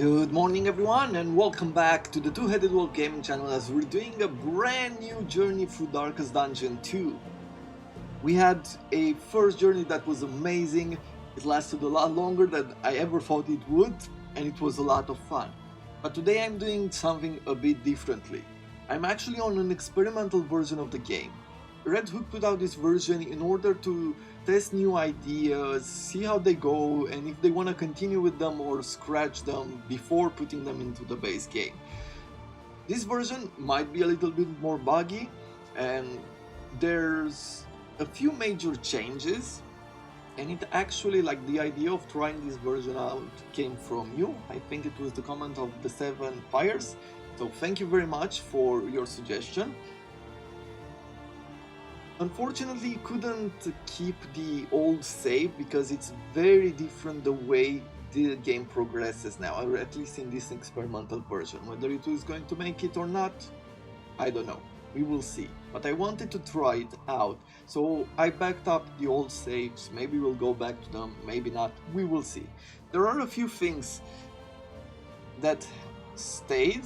Good morning everyone and welcome back to the Two-Headed Wolf Gaming channel as we're doing a brand new journey through Darkest Dungeon 2. We had a first journey that was amazing, it lasted a lot longer than I ever thought it would, and it was a lot of fun. But today I'm doing something a bit differently. I'm actually on an experimental version of the game. Red Hook put out this version in order to test new ideas, see how they go, and if they want to continue with them or scratch them before putting them into the base game. This version might be a little bit more buggy, and there's a few major changes, and it actually, like, the idea of trying this version out came from you. I think it was the comment of the Seven Fires, so thank you very much for your suggestion. Unfortunately, couldn't keep the old save because it's very different the way the game progresses now, or at least in this experimental version. Whether it was going to make it or not, I don't know. We will see. But I wanted to try it out, so I backed up the old saves. Maybe we'll go back to them, maybe not. We will see. There are a few things that stayed,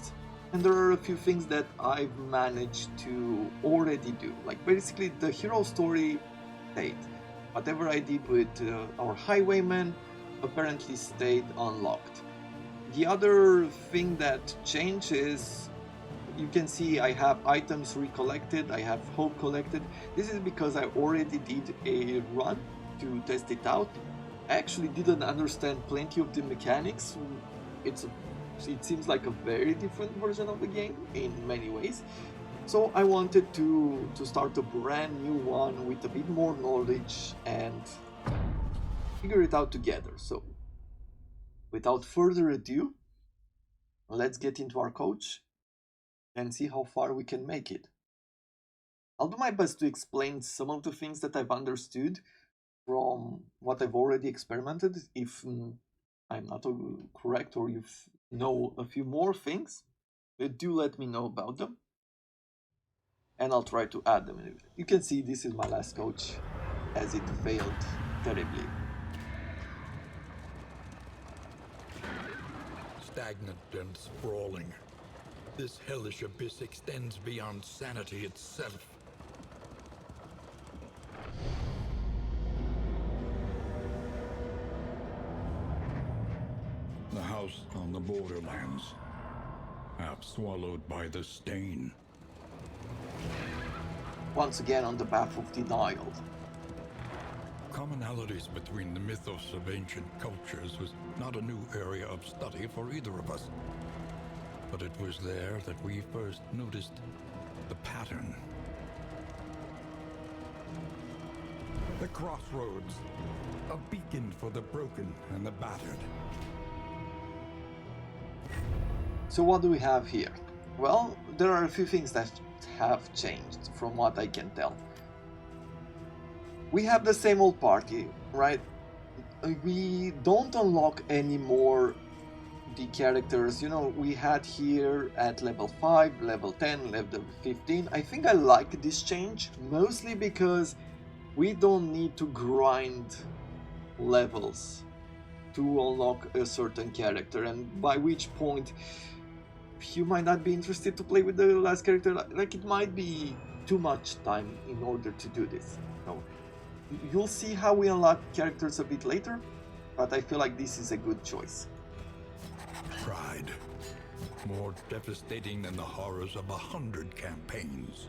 and there are a few things that I've managed to already do. Like, basically the hero story stayed. Whatever I did with our highwayman apparently stayed unlocked. The other thing that changes, you can see I have items recollected, I have hope collected. This is because I already did a run to test it out. I actually didn't understand plenty of the mechanics. It seems like a very different version of the game in many ways. So I wanted to start a brand new one with a bit more knowledge and figure it out together. So without further ado, let's get into our coach and see how far we can make it. I'll do my best to explain some of the things that I've understood from what I've already experimented. If I'm not correct or you know a few more things, do let me know about them and I'll try to add them in. You can see this is my last coach as it failed terribly. Stagnant and sprawling, this hellish abyss extends beyond sanity itself. The house on the borderlands, half swallowed by the stain. Once again on the path of denial. Commonalities between the mythos of ancient cultures was not a new area of study for either of us. But it was there that we first noticed the pattern. The crossroads, a beacon for the broken and the battered. So what do we have here? Well, there are a few things that have changed from what I can tell. We have the same old party, right? We don't unlock anymore the characters, you know, we had here at level 5, level 10, level 15. I think I like this change, mostly because we don't need to grind levels to unlock a certain character, and by which point you might not be interested to play with the last character. Like, it might be too much time in order to do this. So you'll see how we unlock characters a bit later, but I feel like this is a good choice. Pride, more devastating than the horrors of 100 campaigns.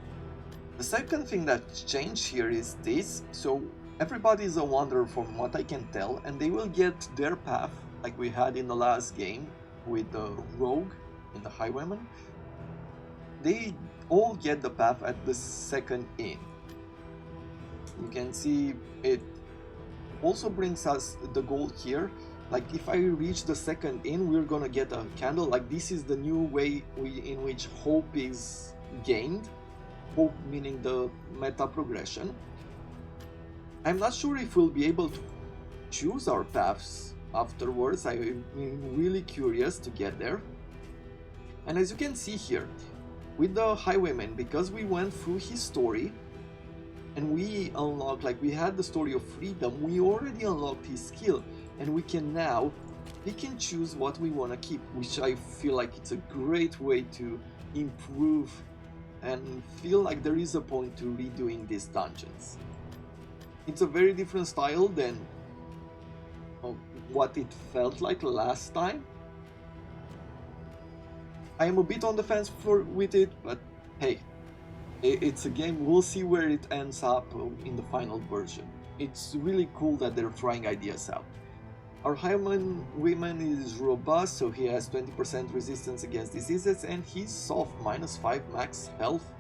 The second thing that's changed here is this. So everybody is a wanderer from what I can tell, and they will get their path like we had in the last game with the rogue and the highwayman. They all get the path at the second inn. You can see it also brings us the goal here. Like, if I reach the second inn, we're gonna get a candle. Like, this is the new way in which hope is gained. Hope meaning the meta progression. I'm not sure if we'll be able to choose our paths afterwards. I'm really curious to get there. And as you can see here, with the highwayman, because we went through his story and we unlocked, like, we had the story of freedom, we already unlocked his skill, and we can now we can choose what we want to keep, which I feel like it's a great way to improve and feel like there is a point to redoing these dungeons. It's a very different style than what it felt like last time. I am a bit on the fence with it, but hey, it's a game. We'll see where it ends up in the final version. It's really cool that they're trying ideas out. Our highwayman is robust, so he has 20% resistance against diseases, and he's soft, -5 max health,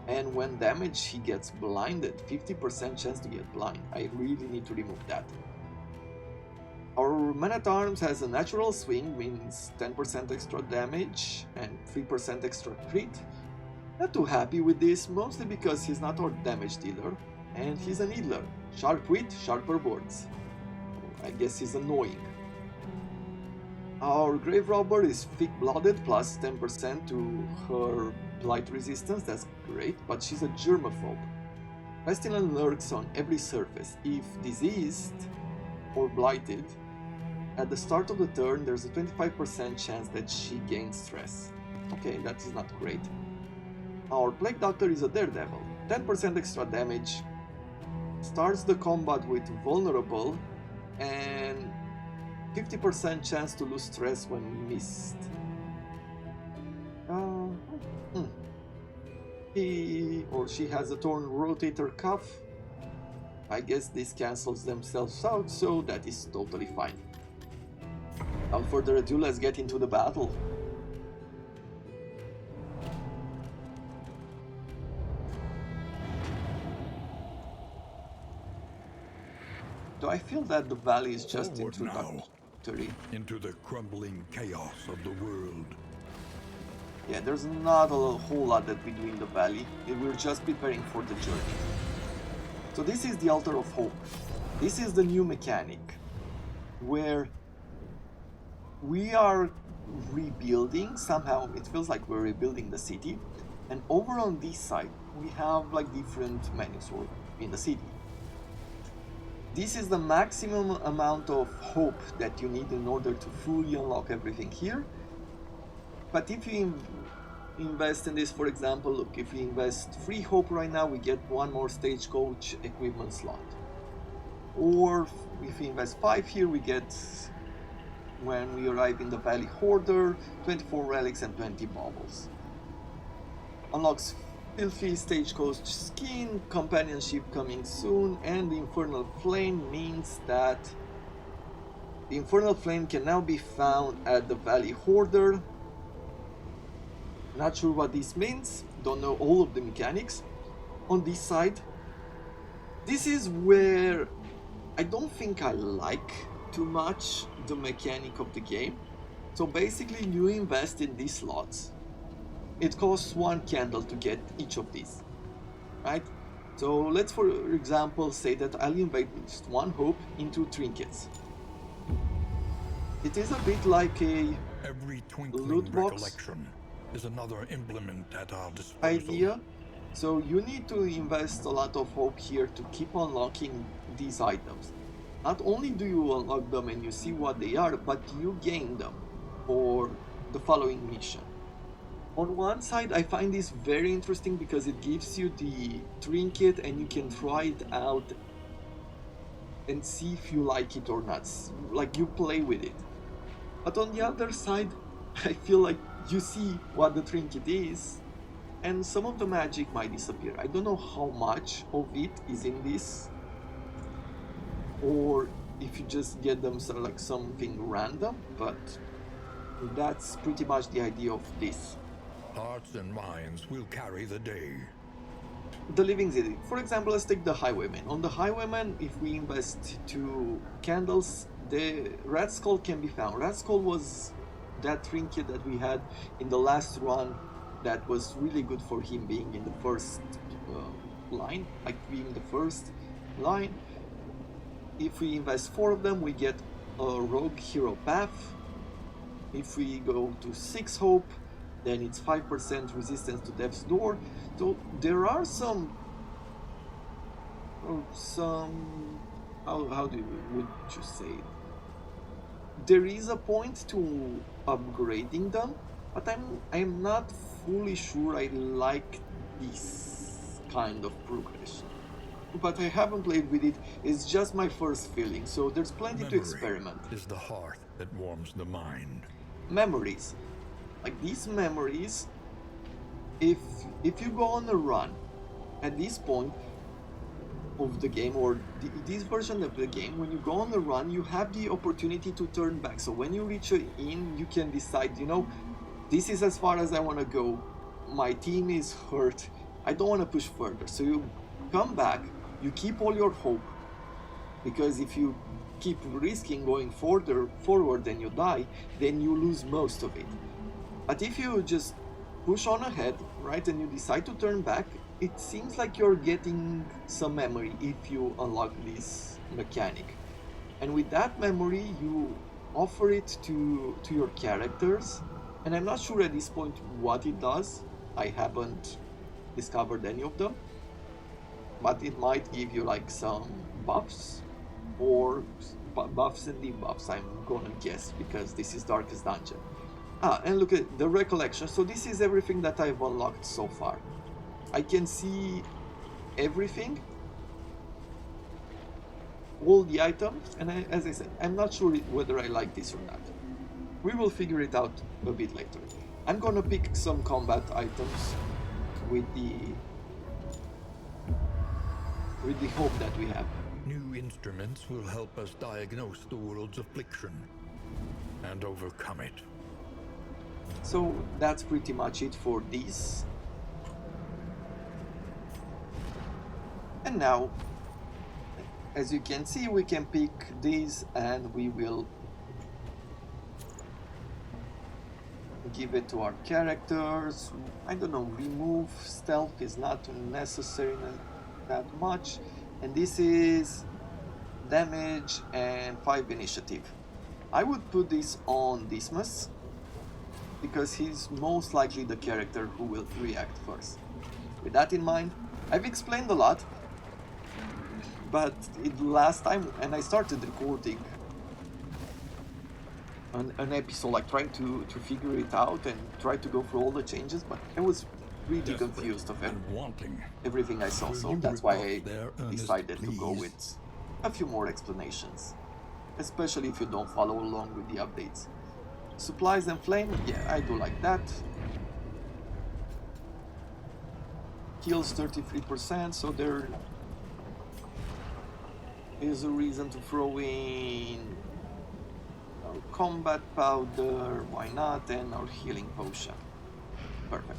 and when damaged he gets blinded, 50% chance to get blind. I really need to remove that. Our man-at-arms has a natural swing, means 10% extra damage and 3% extra crit. Not too happy with this, mostly because he's not our damage dealer, and he's a needler. Sharp wit, sharper boards. I guess he's annoying. Our grave robber is thick-blooded, plus 10% to her blight resistance, that's great, but she's a germaphobe. Pestilence lurks on every surface. If diseased or blighted, at the start of the turn there's a 25% chance that she gains stress. Okay, that is not great. Our plague doctor is a daredevil. 10% extra damage. Starts the combat with vulnerable and 50% chance to lose stress when missed. He or she has a torn rotator cuff. I guess this cancels themselves out, so that is totally fine. Without further ado, let's get into the battle. Do I feel that the valley is just Forward introductory? Into the crumbling chaos of the world. Yeah, there's not a whole lot that we do in the valley. We're just preparing for the journey. So this is the Altar of Hope. This is the new mechanic where we are rebuilding. Somehow it feels like we're rebuilding the city, and over on this side we have like different menus in the city. This is the maximum amount of hope that you need in order to fully unlock everything here. But if you invest in this, for example, look, if we invest 3 hope right now, we get 1 more stagecoach equipment slot. Or if we invest 5 here, we get, when we arrive in the Valley Hoarder, 24 relics and 20 baubles. Unlocks filthy stagecoach skin, companionship coming soon, and the Infernal Flame means that the Infernal Flame can now be found at the Valley Hoarder. Not sure what this means, don't know all of the mechanics. On this side, this is where I don't think I like too much the mechanic of the game. So basically you invest in these slots. It costs 1 candle to get each of these, right? So let's for example say that I'll invest 1 hope into trinkets. It is a bit like a Every twinkling loot box recollection is another implement at our disposal. idea. So you need to invest a lot of hope here to keep unlocking these items. Not only do you unlock them and you see what they are, but you gain them for the following mission. On one side, I find this very interesting because it gives you the trinket and you can try it out and see if you like it or not. Like, you play with it. But on the other side, I feel like you see what the trinket is and some of the magic might disappear. I don't know how much of it is in this, or if you just get them like something random, but that's pretty much the idea of this. Hearts and minds will carry the day. The living city. For example, let's take the highwayman. On the highwayman, if we invest 2 candles, the rat skull can be found. Rat skull was that trinket that we had in the last run that was really good for him being in the first line, like being the first line. If we invest 4 of them, we get a rogue hero path. If we go to 6 hope, then it's 5% resistance to Death's Door. So there are some how would you say it? there is a point to upgrading them, but I'm not fully sure I like this kind of progression. But I haven't played with it. It's just my first feeling, so there's plenty to Memory experiment. is the heart that warms the mind. Memories, like these memories, if if you go on a run at this point of the game, or this version of the game, when you go on the run, you have the opportunity to turn back. So when you reach an inn, you can decide, this is as far as I want to go. My team is hurt. I don't want to push further. So you come back, you keep all your hope, because if you keep risking going forward and you die, then you lose most of it. But if you just push on ahead, right, and you decide to turn back, it seems like you're getting some memory if you unlock this mechanic. And with that memory, you offer it to your characters. And I'm not sure at this point what it does. I haven't discovered any of them. But it might give you like some buffs or buffs and debuffs, I'm gonna guess, because this is Darkest Dungeon. And look at the recollection. So this is everything that I've unlocked so far. I can see everything, all the items, and as I said, I'm not sure whether I like this or not. We will figure it out a bit later. I'm gonna pick some combat items with the hope that we have. New instruments will help us diagnose the world's affliction and overcome it. So that's pretty much it for this. And now, as you can see, we can pick these and we will give it to our characters. I don't know, remove stealth is not necessary that much. And this is damage and 5 initiative. I would put this on Dismas, because he's most likely the character who will react first. With that in mind, I've explained a lot, but last time, and I started recording an episode, like trying to figure it out and try to go through all the changes, but I was really confused of everything I saw, so that's why I decided to go with a few more explanations, especially if you don't follow along with the updates. Supplies and flame, yeah, I do like that. Heals 33%, so there is a reason to throw in our combat powder, why not, and our healing potion. Perfect.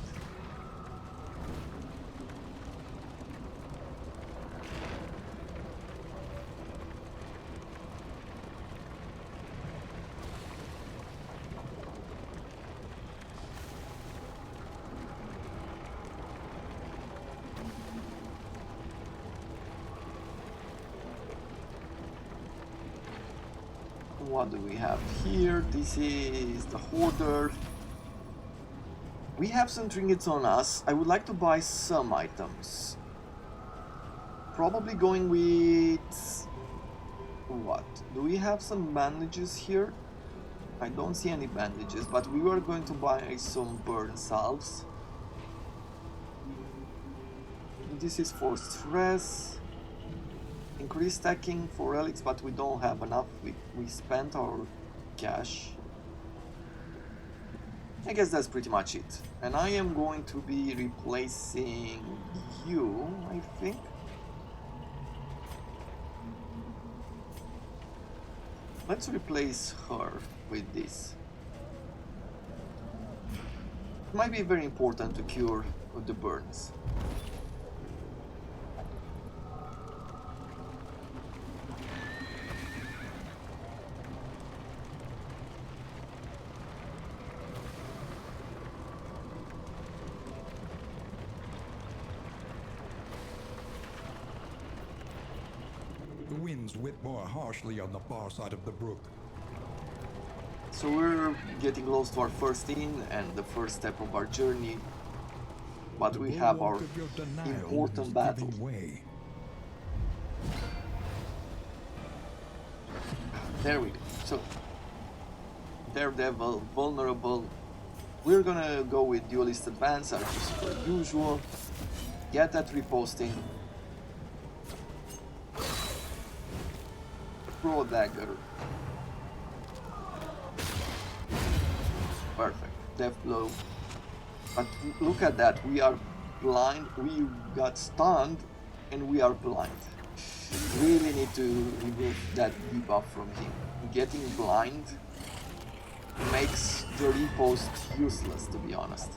What do we have here? This is the Hoarder. We have some trinkets on us. I would like to buy some items. Probably going with... what? Do we have some bandages here? I don't see any bandages, but we were going to buy some burn salves. This is for stress. Increase stacking for relics, but we don't have enough. We spent our cash. I guess that's pretty much it. And I am going to be replacing you, I think. Let's replace her with this. It might be very important to cure the burns. The winds whip more harshly on the far side of the brook. So we're getting close to our first inn and the first step of our journey. But we have our important battle. There we go. So Daredevil, Vulnerable. We're gonna go with Duelist Advance, as per usual. Get that reposting. Pro Dagger. Perfect. Death Blow. But look at that, we are blind, we got stunned, and we are blind. Really need to remove that debuff from him. Getting blind makes the repost useless, to be honest.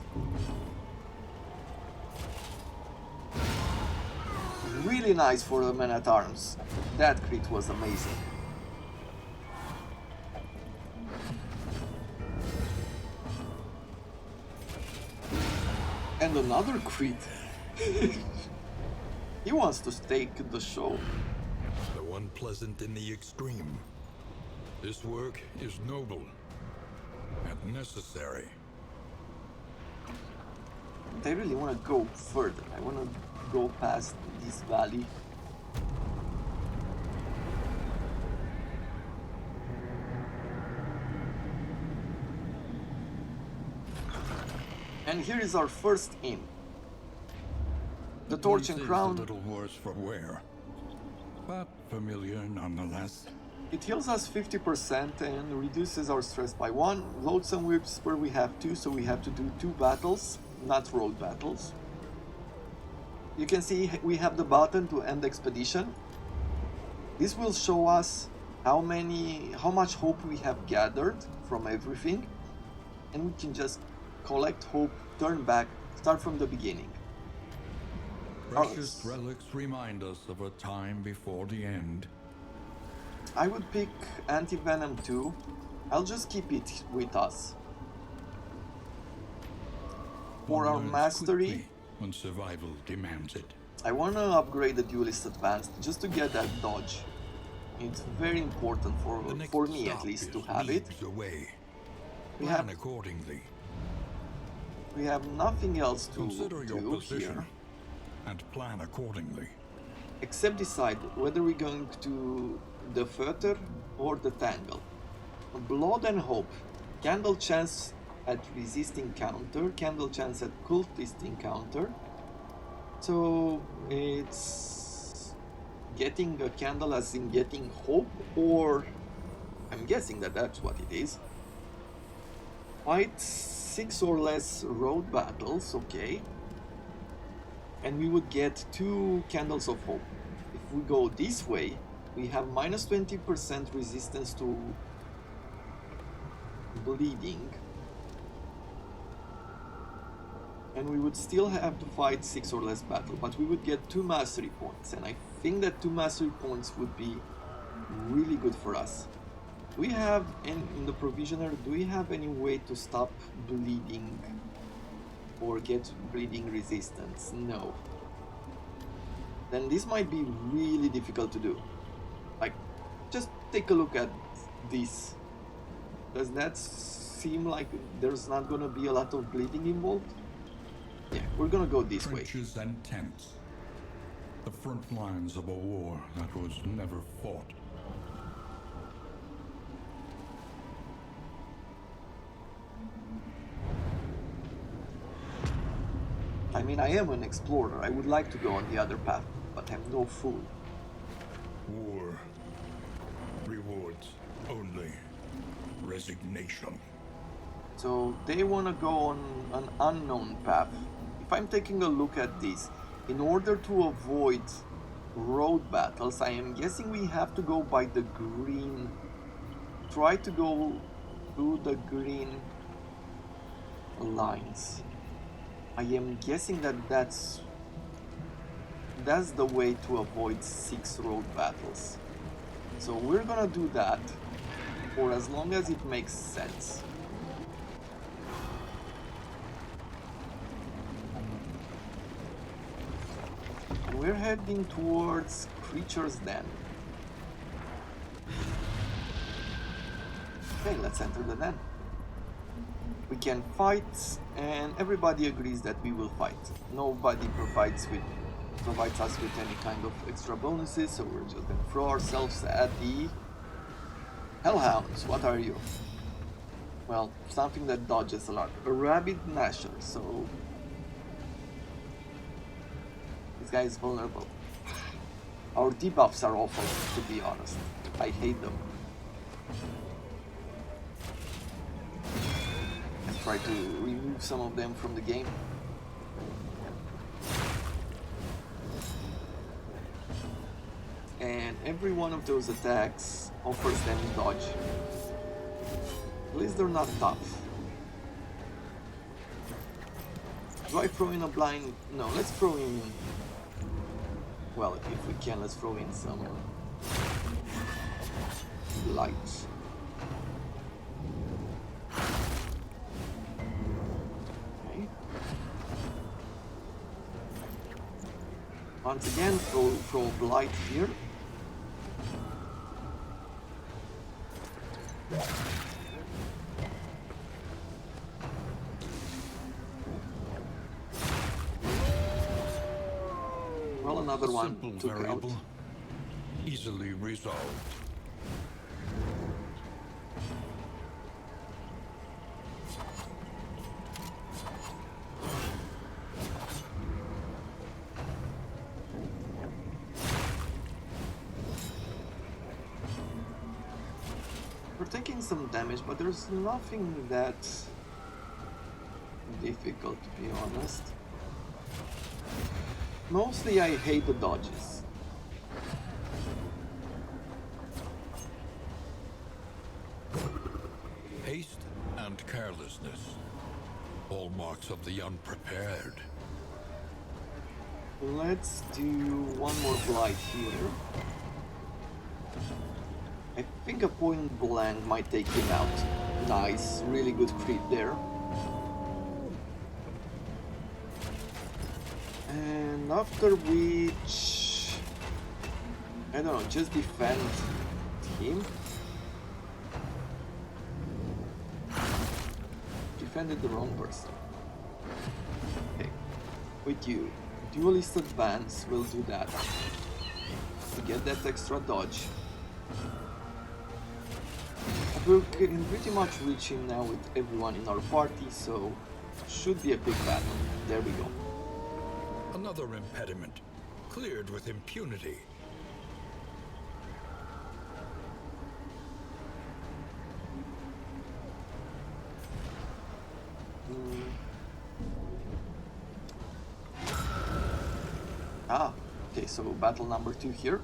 Really nice for the Man-at-Arms. That crit was amazing. And another crit. He wants to stake the show. Though unpleasant in the extreme, this work is noble and necessary. I really want to go further. I want to go past this valley. And here is our first inn. The Torch and Crown. A little worse for wear, but familiar nonetheless. It heals us 50% and reduces our stress by 1. Loadsome Whips where we have 2, so we have to do 2 battles, not road battles. You can see we have the button to end expedition. This will show us how much hope we have gathered from everything, and we can just collect hope, turn back, start from the beginning. Precious relics remind us of a time before the end. I would pick Anti-Venom 2. I'll just keep it with us. For our mastery, when survival demands it. I want to upgrade the Duelist Advanced just to get that dodge. It's very important for me at least to have it. We have accordingly. We have nothing else to Consider your do position here, and plan accordingly. except decide whether we're going to the Fetter or the Tangle. Blood and Hope. Candle chance at resist encounter, candle chance at cultist encounter. So it's getting a candle as in getting hope, or I'm guessing that that's what it is. Fight 6 or less road battles, okay. And we would get 2 candles of hope. If we go this way, we have minus 20% resistance to bleeding. And we would still have to fight 6 or less battle, but we would get 2 mastery points, and I think that 2 mastery points would be really good for us. Do we have, in the provisioner, do we have any way to stop bleeding or get bleeding resistance? No. Then this might be really difficult to do. Like, just take a look at this. Does that seem like there's not gonna be a lot of bleeding involved? Yeah, we're gonna go this way. Trenches and tents. The front lines of a war that was never fought. I mean, I am an explorer. I would like to go on the other path, but I'm no fool. War. Rewards only resignation. So they want to go on an unknown path. If I'm taking a look at this, in order to avoid road battles, I am guessing we have to go by the green. Try to go through the green lines. I am guessing that that's the way to avoid 6 road battles. So we're gonna do that for as long as it makes sense. And we're heading towards Creature's Den. Okay, let's enter the den. We can fight, and everybody agrees that we will fight. Nobody provides us with any kind of extra bonuses, so we're just gonna throw ourselves at the Hellhounds. What are you? well, something that dodges a lot. A rabid Nasher, so this guy is vulnerable. Our debuffs are awful, to be honest. I hate them. Let's try to remove some of them from the game. And every one of those attacks offers them dodge. At least they're not tough. Do I throw in a blind? No, let's throw in... Well, if we can, let's throw in some light. Okay. Once again, throw blight here. Well, another one Simple took variable, out. easily resolved. We're taking some damage, but there's nothing that difficult, to be honest. Mostly I hate the dodges. Haste and carelessness, hallmarks of the unprepared. Let's do one more blight here. I think a point blank might take him out. Nice, really good crit there. And after which... I don't know, just defend him. Defended the wrong person. Okay, with you. Duelist advance will do that. To get that extra dodge. We're getting pretty much reach him now with everyone in our party, so should be a big battle. There we go. Another impediment, cleared with impunity. Okay, so battle number 2 here.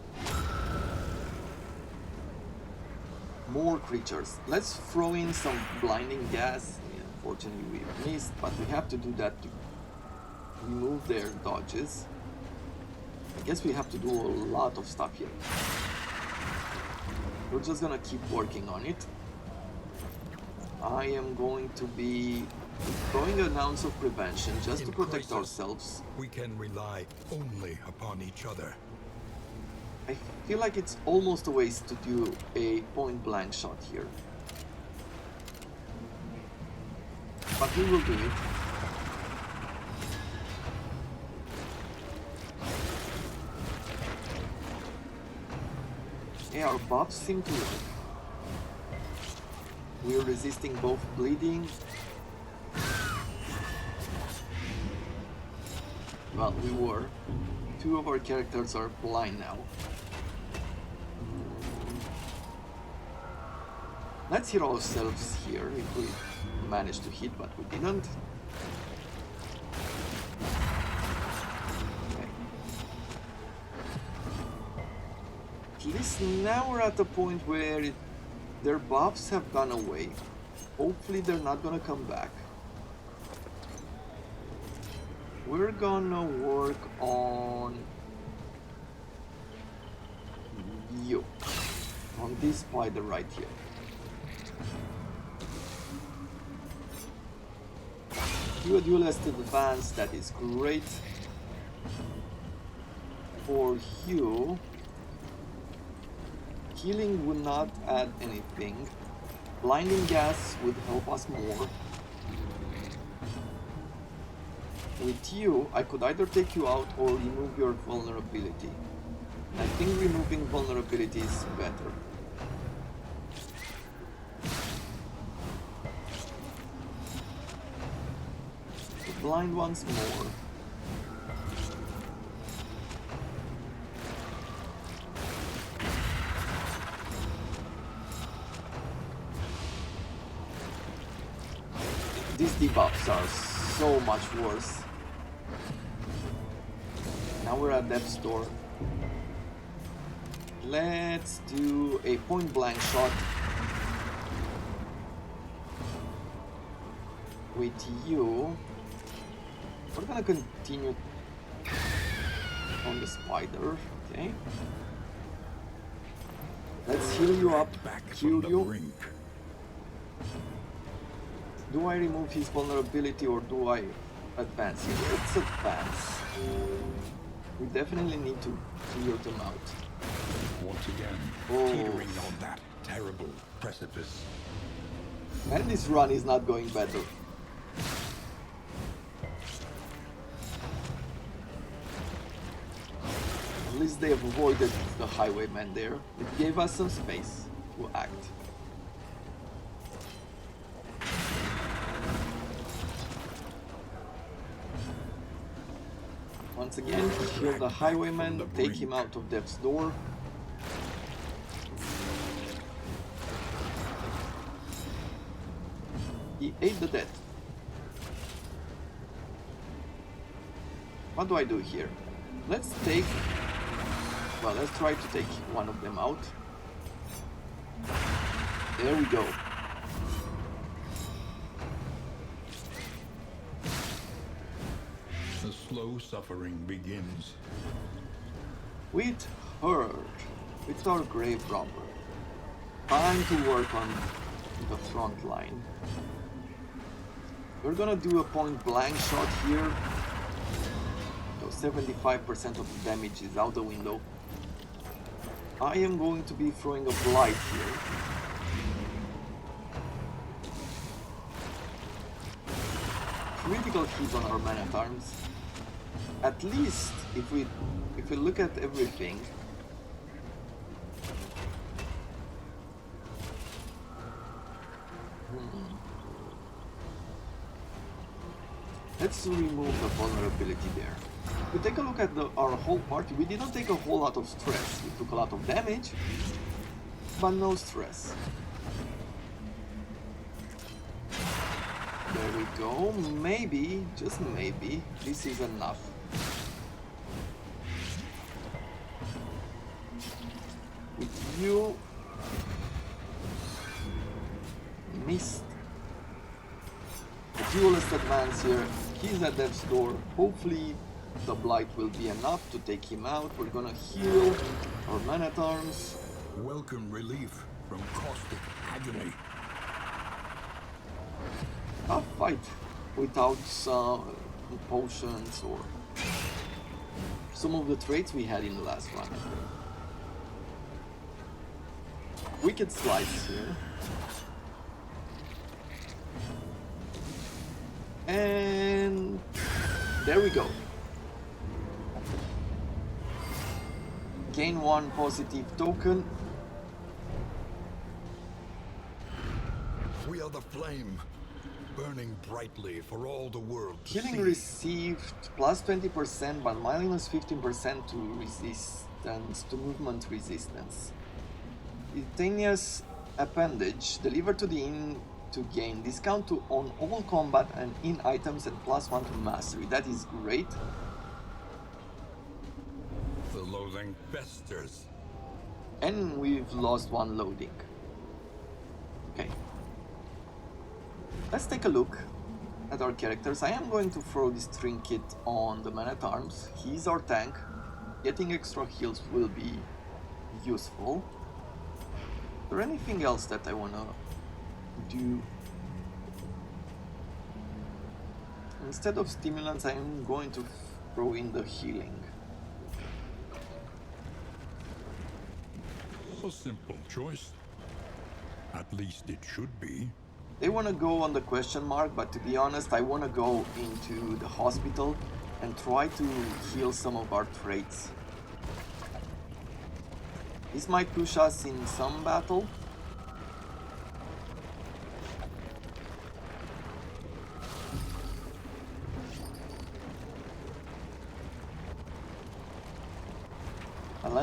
More creatures. Let's throw in some blinding gas. Yeah, unfortunately we missed, but we have to do that to remove their dodges. I guess we have to do a lot of stuff here. We're just gonna keep working on it. I am going to be throwing an ounce of prevention just to protect ourselves. We can rely only upon each other. I feel like it's almost a waste to do a point blank shot here. But we will do it. Yeah, our buffs seem to work. We're resisting both bleeding. Well, we were. 2 of our characters are blind now. Let's heal ourselves here if we manage to hit, but we didn't. Okay. At least now we're at the point where their buffs have gone away. Hopefully they're not gonna come back. We're gonna work on you. On this spider right here. Do a duelist advance, that is great. For you, healing would not add anything. Blinding gas would help us more. With you, I could either take you out or remove your vulnerability. I think removing vulnerability is better. Blind once more. These debuffs are so much worse. Now we're at death's door. Let's do a point blank shot with you. We're gonna continue on the spider, okay? Let's heal you up, heal you. Do I remove his vulnerability or do I advance him? Let's advance. We definitely need to clear them out. Once again, teetering on that terrible precipice. And this run is not going better. At least they avoided the highwayman there. It gave us some space to act. Once again, heal the highwayman, take him out of death's door. He ate the dead. What do I do here? Let's try to take one of them out. There we go. The slow suffering begins. With her, with our grave robber. Time to work on the front line. We're gonna do a point blank shot here. So 75% of the damage is out the window. I am going to be throwing a blight here. Critical hit on our man-at-arms. At least if we look at everything, let's remove the vulnerability there. If we take a look at our whole party, we didn't take a whole lot of stress. We took a lot of damage, but no stress. There we go. Maybe, just maybe, this is enough. With you, missed. The duelist advance here. He's at death's door. Hopefully the blight will be enough to take him out. We're gonna heal our man-at-arms. Welcome relief from caustic agony. Tough fight without some potions or some of the traits we had in the last one. Wicked slice here. And there we go. Gain 1 positive token. We are the flame, burning brightly for all the world to Healing see. received plus 20% but minus 15% to resistance, to movement resistance. Instantaneous appendage delivered to the inn to gain discount on all combat and in items and plus 1 to mastery. That is great. The loathing festers. And we've lost 1 loading. Okay. Let's take a look at our characters. I am going to throw this trinket on the man-at-arms. He's our tank. Getting extra heals will be useful. Is there anything else that I wanna do? Instead of stimulants, I am going to throw in the healing. A simple choice. At least it should be. They want to go on the question mark, but to be honest, I want to go into the hospital and try to heal some of our traits. This might push us in some battle.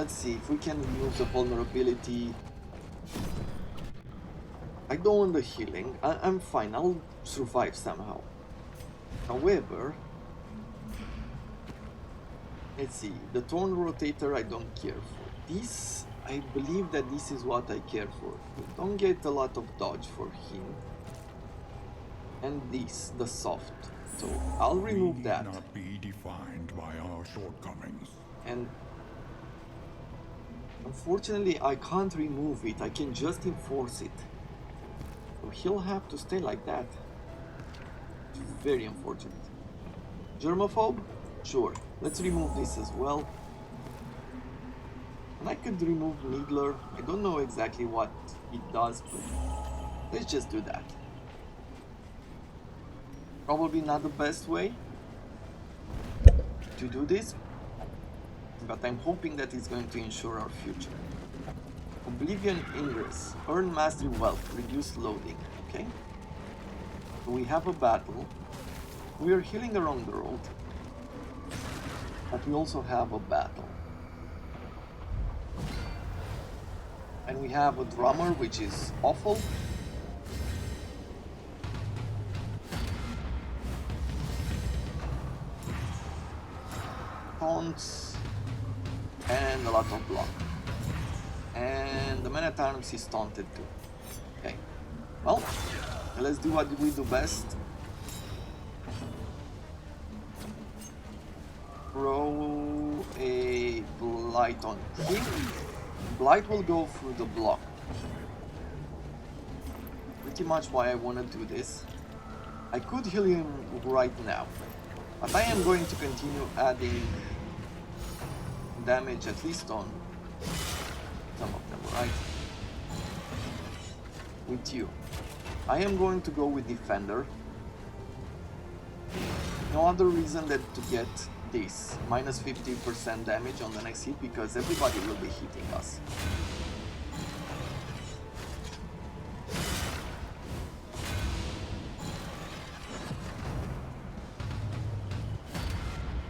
Let's see if we can remove the vulnerability. I don't want the healing. I'm fine. I'll survive somehow. However, let's see. The torn rotator I don't care for. This, I believe that this is what I care for. We don't get a lot of dodge for him. And this, the soft. So I'll remove that. We need not be defined by our shortcomings. And unfortunately, I can't remove it. I can just enforce it. So he'll have to stay like that. It's very unfortunate. Germaphobe? Sure. Let's remove this as well. And I could remove Needler. I don't know exactly what it does, but let's just do that. Probably not the best way to do this, but I'm hoping that it's going to ensure our future. Oblivion Ingress. Earn Mastery Wealth. Reduce loading. Okay? So we have a battle. We are healing around the road. But we also have a battle. And we have a drummer, which is awful. Taunts. And a lot of block. And the Man-at-Arms is taunted too. Okay. Well, let's do what we do best. Throw a Blight on him. Blight will go through the block. Pretty much why I want to do this. I could heal him right now, but I am going to continue adding damage at least on some of them, right? With you. I am going to go with Defender. No other reason than to get this. Minus 50% damage on the next hit because everybody will be hitting us.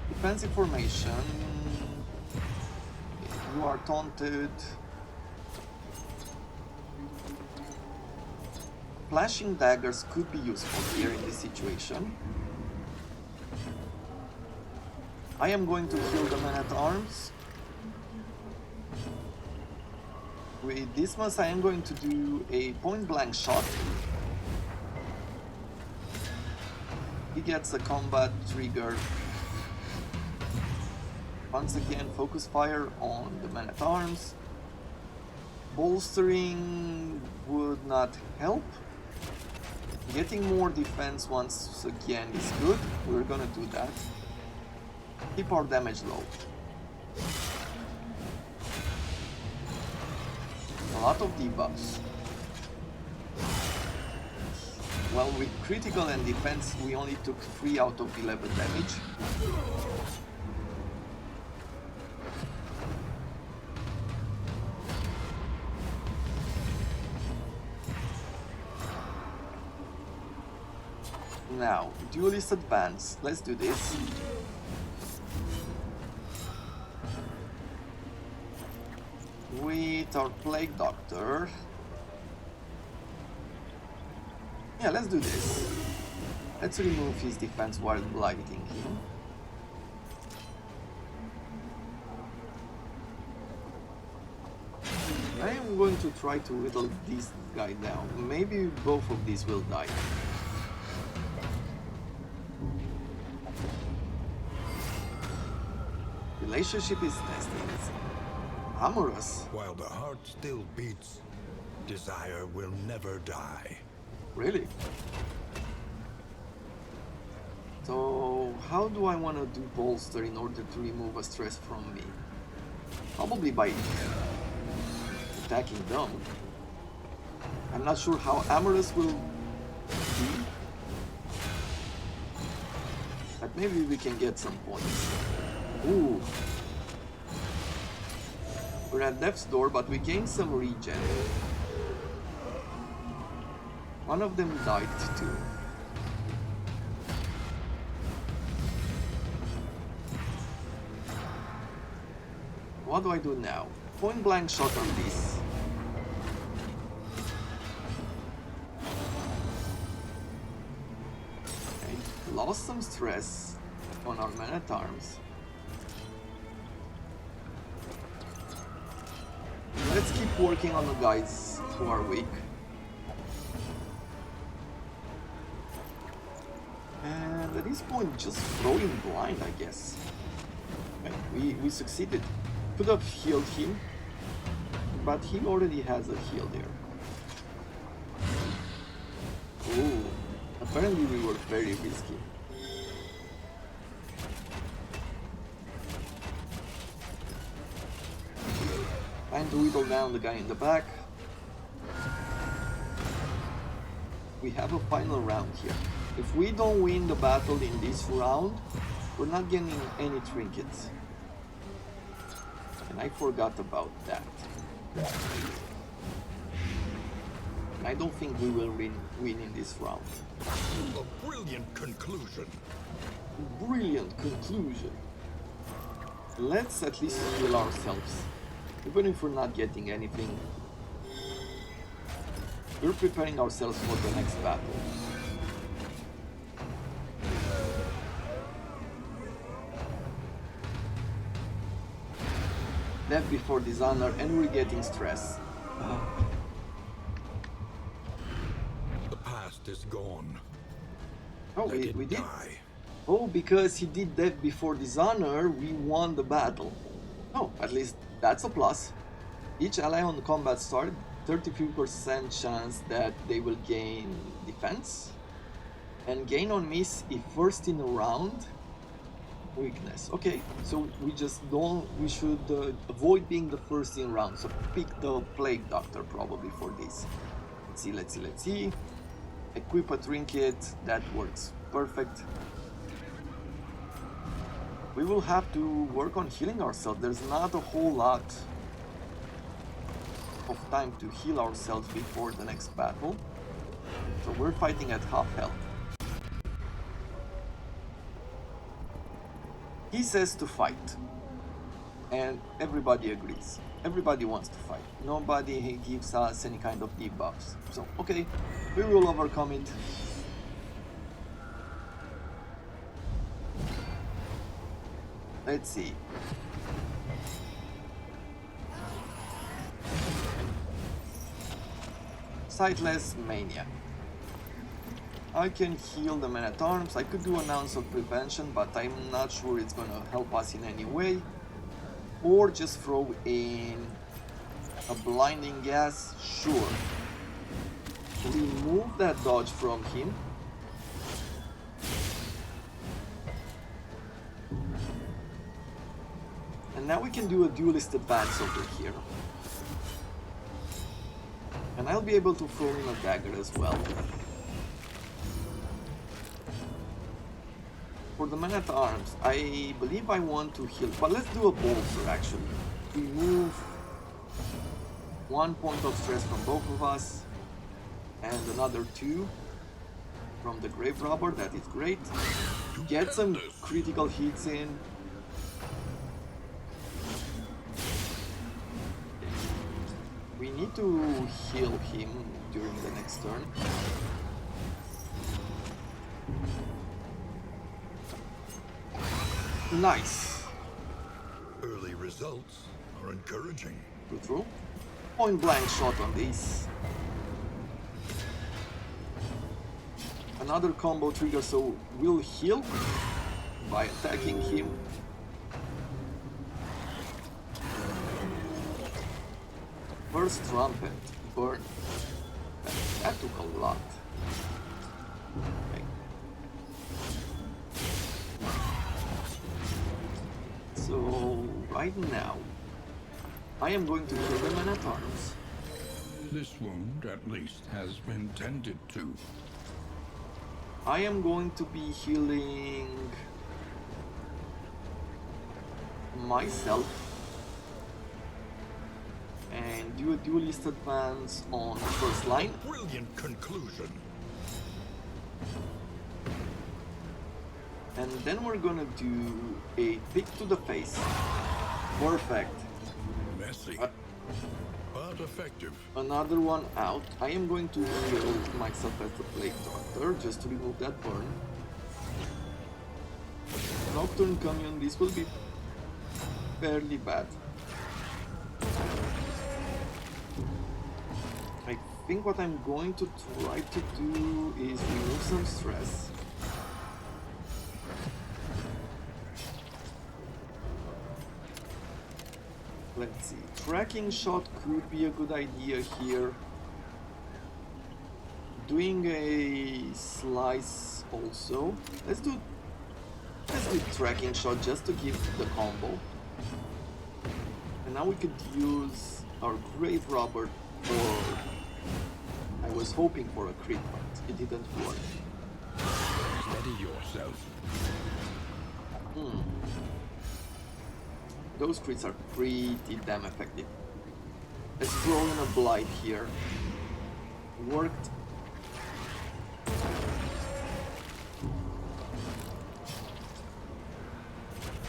Defensive formation. You are taunted. Flashing daggers could be useful here in this situation. I am going to heal the Man-at-Arms. With Dismas, I am going to do a point-blank shot. He gets a combat trigger. Once again, focus fire on the Man-at-Arms. Bolstering would not help. Getting more defense once again is good. We're gonna do that. Keep our damage low. A lot of debuffs. Well, with critical and defense, we only took 3 out of 11 damage. Now, Duelist Advance. Let's do this. With our Plague Doctor. Yeah, let's do this. Let's remove his defense while blighting him. I am going to try to whittle this guy down. Maybe both of these will die. Relationship is tested. Amorous. While the heart still beats, desire will never die. Really? So, how do I want to do bolster in order to remove a stress from me? Probably by attacking them. I'm not sure how Amorous will be, but maybe we can get some points. Ooh. We're at Death's Door, but we gained some regen. One of them died too. what do I do now? Point blank shot on this. Okay, lost some stress on our man-at-arms. Let's keep working on the guys who are weak. And at this point, just throwing blind, I guess. Okay, we succeeded. Could have healed him, but he already has a heal there. Oh, apparently we were very risky. Time to whittle down the guy in the back. We have a final round here. If we don't win the battle in this round, we're not getting any trinkets. And I forgot about that. And I don't think we will win in this round. A brilliant conclusion. Brilliant conclusion. Let's at least heal ourselves. Even if we're not getting anything, we're preparing ourselves for the next battle. Death before dishonor, and we're getting stress. The past is gone. Oh, Let it we did. die. Oh, because he did death before dishonor, we won the battle. Oh, at least that's a plus. Each ally on the combat start, 33% chance that they will gain defense, and gain on miss if first in a round. Weakness. Okay, so we should avoid being the first in round, so pick the Plague Doctor probably for this. Let's see. Equip a trinket, that works perfect. We will have to work on healing ourselves. There's not a whole lot of time to heal ourselves before the next battle, so we're fighting at half health. He says to fight, and everybody agrees. Everybody wants to fight. Nobody gives us any kind of debuffs. So, okay, we will overcome it. Let's see. Sightless Mania. I can heal the man-at-arms. I could do an ounce of prevention, but I'm not sure it's gonna help us in any way. Or just throw in a blinding gas, sure. Remove that dodge from him. And now we can do a duelist advance over here. And I'll be able to throw in a dagger as well. For the man-at-arms, I believe I want to heal, but let's do a bolster actually. Remove 1 point of stress from both of us, and another 2 from the grave robber, that is great. Get some critical hits in. We need to heal him during the next turn. Nice. Early results are encouraging. Good throw. Point blank shot on this. Another combo trigger, so we'll heal by attacking him. First trumpet, burn. That took a lot. Okay. So right now, I am going to kill the man-at-arms. This wound, at least, has been tended to. I am going to be healing myself and do a duelist advance on the first line. Brilliant conclusion. And then we're gonna do a pick to the face. Perfect. Messy, Uh, but effective. Another one out. I am going to heal myself as the Plague Doctor just to remove that burn. Nocturne Commune, this will be fairly bad. I think what I'm going to try to do is remove some stress. Let's see, tracking shot could be a good idea here. Doing a slice also. Let's do tracking shot just to give the combo. And now we could use our Grave Robber for... I was hoping for a crit, but it didn't work. Steady yourself. Those crits are pretty damn effective. Let's throw in a Blight here. Worked.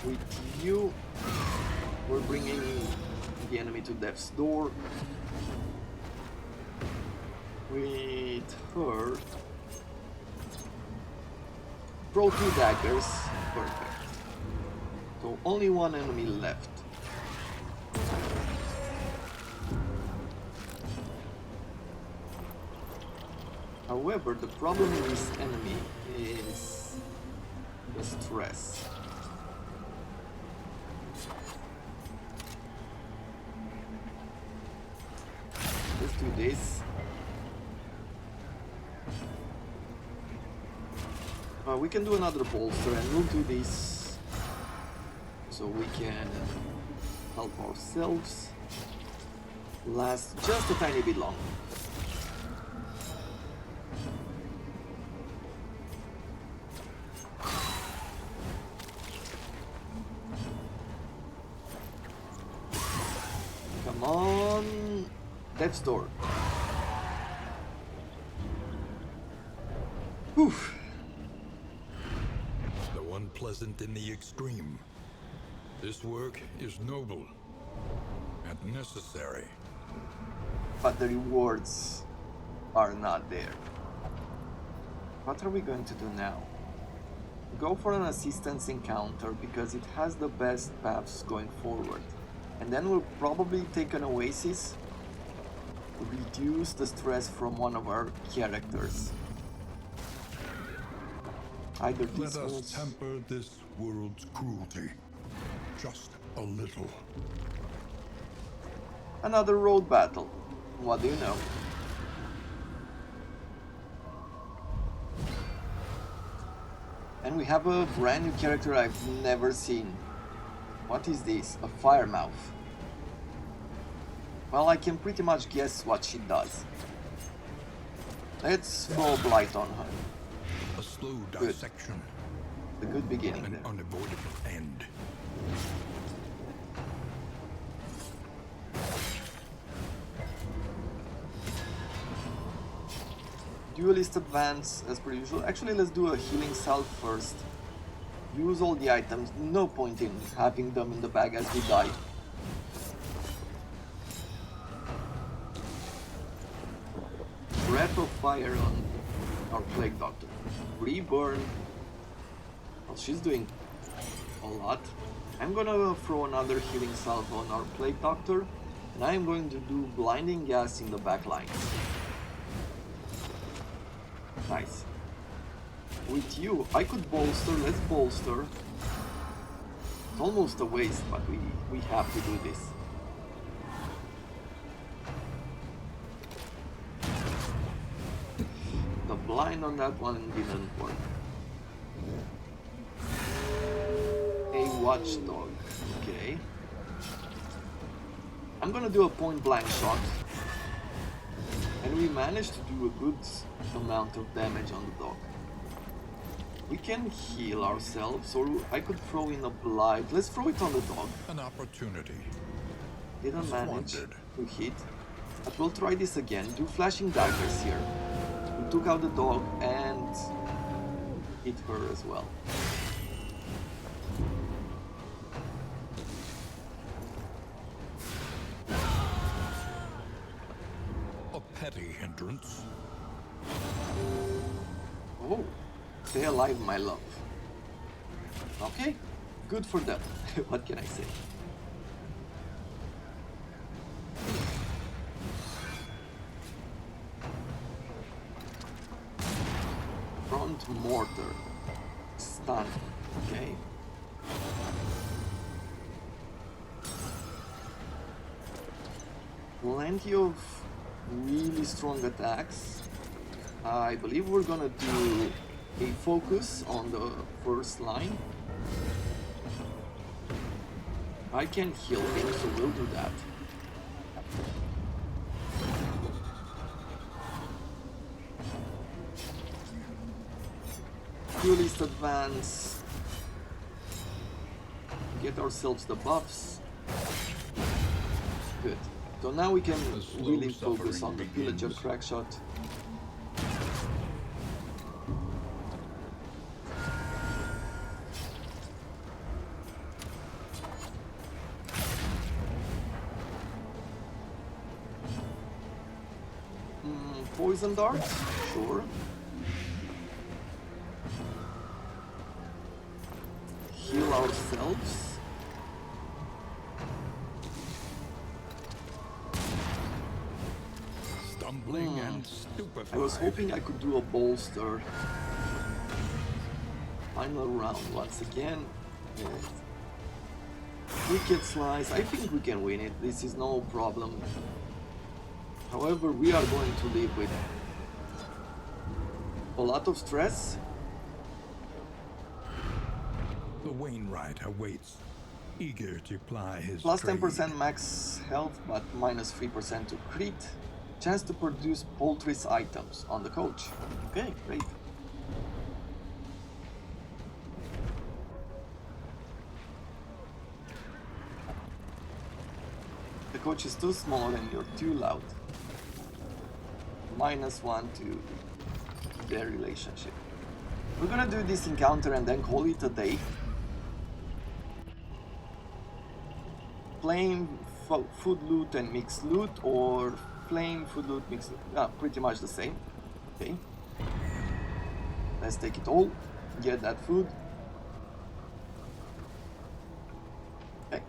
With you, we're bringing the enemy to death's door. With her, throw 2 daggers. Perfect. So only one enemy left. However, the problem with this enemy is the stress. Let's do this. We can do another bolster and we'll do this so we can help ourselves last just a tiny bit longer. Come on, death's door. Whew. Unpleasant in the extreme. This work is noble and necessary. But the rewards are not there. What are we going to do now? Go for an assistance encounter because it has the best paths going forward. And then we'll probably take an oasis, reduce the stress from one of our characters. Either Let this us temper this world's cruelty. Just a little. Another road battle. What do you know? And we have a brand new character I've never seen. What is this? A Firemouth. Well, I can pretty much guess what she does. Let's throw a Blight on her. A slow dissection. A good beginning An there. unavoidable end. Duelist advance as per usual. Actually, let's do a healing salve first. Use all the items. No point in having them in the bag as we die. Breath of Fire on our Plague Doctor. Reburn. Well, she's doing a lot. I'm gonna throw another healing salve on our Plague Doctor, and I'm going to do Blinding Gas in the back line. Nice. With you, I could bolster. Let's bolster. It's almost a waste, but we have to do this. The blind on that one didn't work. A watchdog. Okay. I'm gonna do a point blank shot. And we managed to do a good amount of damage on the dog. We can heal ourselves, or I could throw in a blight. Let's throw it on the dog. An opportunity. Didn't manage Squandered. to hit. But we'll try this again. Do flashing daggers here. We took out the dog and hit her as well. petty hindrance. Oh, stay alive, my love. Okay, good for them. What can I say? Front mortar. Stun. Okay. Plenty of really strong attacks. I believe we're gonna do a focus on the first line. I can heal him, so we'll do that. Duelist advance. Get ourselves the buffs. Good. So now we can really focus on the pillager crackshot. Poison dart? Sure. Heal ourselves. Stumbling and stupefied. I was hoping I could do a bolster. Final round once again. Wicked Slice. I think we can win it. This is no problem. However, we are going to live with a lot of stress. The Wainwright awaits, eager to ply his Plus trade. 10% max health, but minus 3% to crit. Chance to produce poultry's items on the coach. Okay, great. The coach is too small and you're too loud. -1 to their relationship. We're gonna do this encounter and then call it a day. Plain food loot and mixed loot, or plain food loot mixed loot. Pretty much the same. Okay. Let's take it all. Get that food. Okay.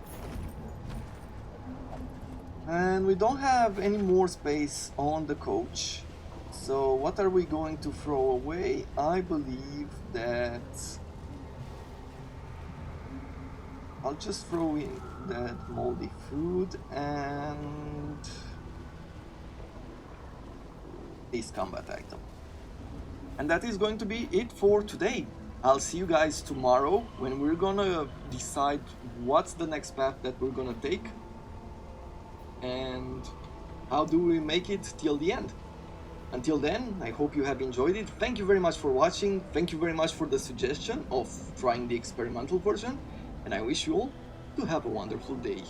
And we don't have any more space on the coach. So what are we going to throw away? I believe that I'll just throw in that moldy food and this combat item. And that is going to be it for today. I'll see you guys tomorrow when we're gonna decide what's the next path that we're gonna take and how do we make it till the end. Until then, I hope you have enjoyed it. Thank you very much for watching. Thank you very much for the suggestion of trying the experimental version. And I wish you all to have a wonderful day.